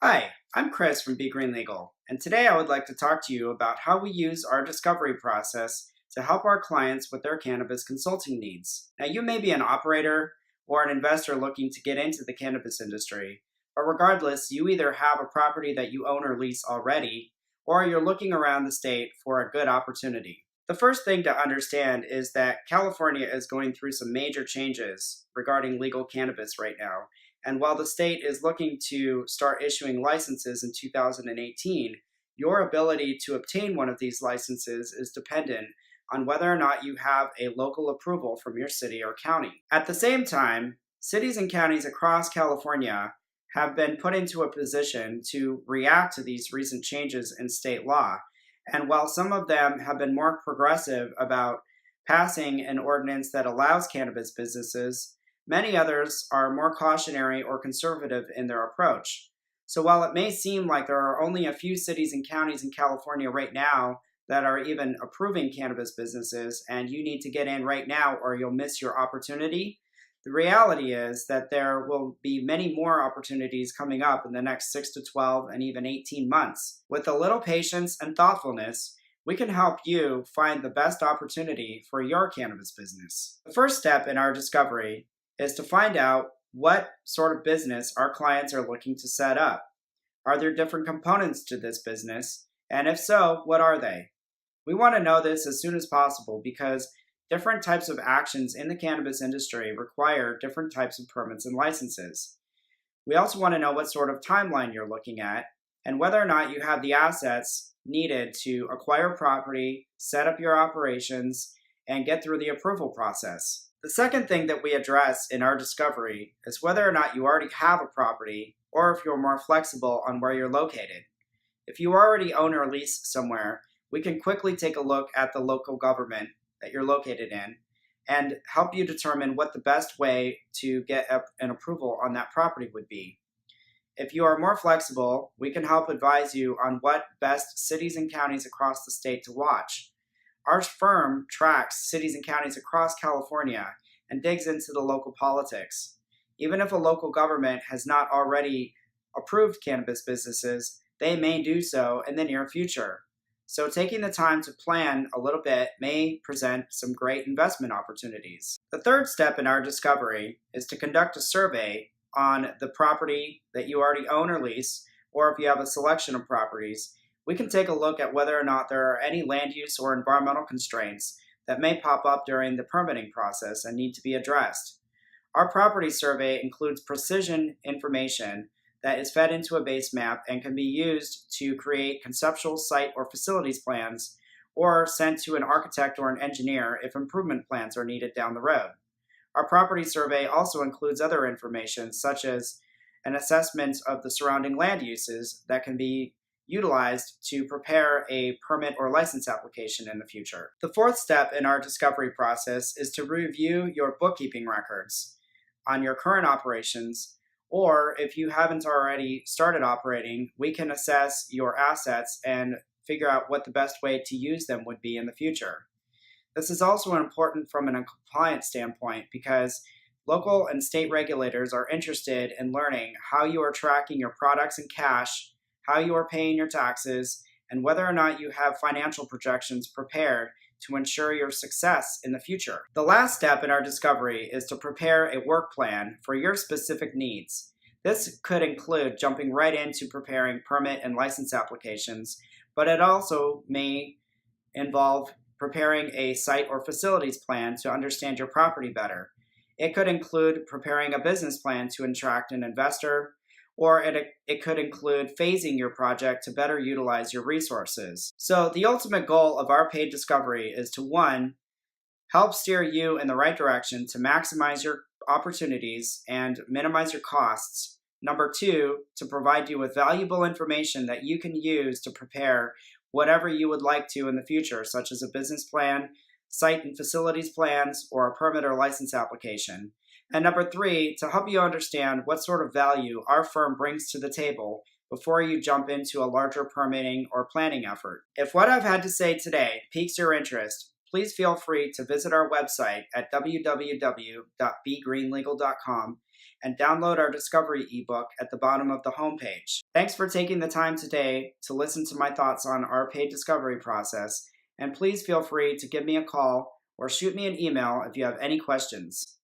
Hi, I'm Chris from Be Green Legal, and today I would like to talk to you about how we use our discovery process to help our clients with their cannabis consulting needs. Now, you may be an operator or an investor looking to get into the cannabis industry, but regardless, you either have a property that you own or lease already, or you're looking around the state for a good opportunity. The first thing to understand is that California is going through some major changes regarding legal cannabis right now. And while the state is looking to start issuing licenses in 2018, your ability to obtain one of these licenses is dependent on whether or not you have a local approval from your city or county. At the same time, cities and counties across California have been put into a position to react to these recent changes in state law. And while some of them have been more progressive about passing an ordinance that allows cannabis businesses, many others are more cautionary or conservative in their approach. So while it may seem like there are only a few cities and counties in California right now that are even approving cannabis businesses, and you need to get in right now or you'll miss your opportunity, the reality is that there will be many more opportunities coming up in the next 6 to 12 and even 18 months. With a little patience and thoughtfulness, we can help you find the best opportunity for your cannabis business. The first step in our discovery is to find out what sort of business our clients are looking to set up. Are there different components to this business? And if so, what are they? We want to know this as soon as possible because different types of actions in the cannabis industry require different types of permits and licenses. We also want to know what sort of timeline you're looking at and whether or not you have the assets needed to acquire property, set up your operations, and get through the approval process. The second thing that we address in our discovery is whether or not you already have a property or if you're more flexible on where you're located. If you already own or lease somewhere, we can quickly take a look at the local government that you're located in and help you determine what the best way to get an approval on that property would be. If you are more flexible, we can help advise you on what best cities and counties across the state to watch. Our firm tracks cities and counties across California and digs into the local politics. Even if a local government has not already approved cannabis businesses, they may do so in the near future. So taking the time to plan a little bit may present some great investment opportunities. The third step in our discovery is to conduct a survey on the property that you already own or lease, or if you have a selection of properties. We can take a look at whether or not there are any land use or environmental constraints that may pop up during the permitting process and need to be addressed. Our property survey includes precision information that is fed into a base map and can be used to create conceptual site or facilities plans or sent to an architect or an engineer if improvement plans are needed down the road. Our property survey also includes other information such as an assessment of the surrounding land uses that can be utilized to prepare a permit or license application in the future. The fourth step in our discovery process is to review your bookkeeping records on your current operations, or if you haven't already started operating, we can assess your assets and figure out what the best way to use them would be in the future. This is also important from a compliance standpoint because local and state regulators are interested in learning how you are tracking your products in cash, how you are paying your taxes, and whether or not you have financial projections prepared to ensure your success in the future. The last step in our discovery is to prepare a work plan for your specific needs. This could include jumping right into preparing permit and license applications, but it also may involve preparing a site or facilities plan to understand your property better. It could include preparing a business plan to attract an investor, or it could include phasing your project to better utilize your resources. So the ultimate goal of our paid discovery is to, one, help steer you in the right direction to maximize your opportunities and minimize your costs. Number two, to provide you with valuable information that you can use to prepare whatever you would like to in the future, such as a business plan, site and facilities plans, or a permit or license application. And number three, to help you understand what sort of value our firm brings to the table before you jump into a larger permitting or planning effort. If what I've had to say today piques your interest, please feel free to visit our website at www.begreenlegal.com and download our discovery ebook at the bottom of the homepage. Thanks for taking the time today to listen to my thoughts on our paid discovery process, and please feel free to give me a call or shoot me an email if you have any questions.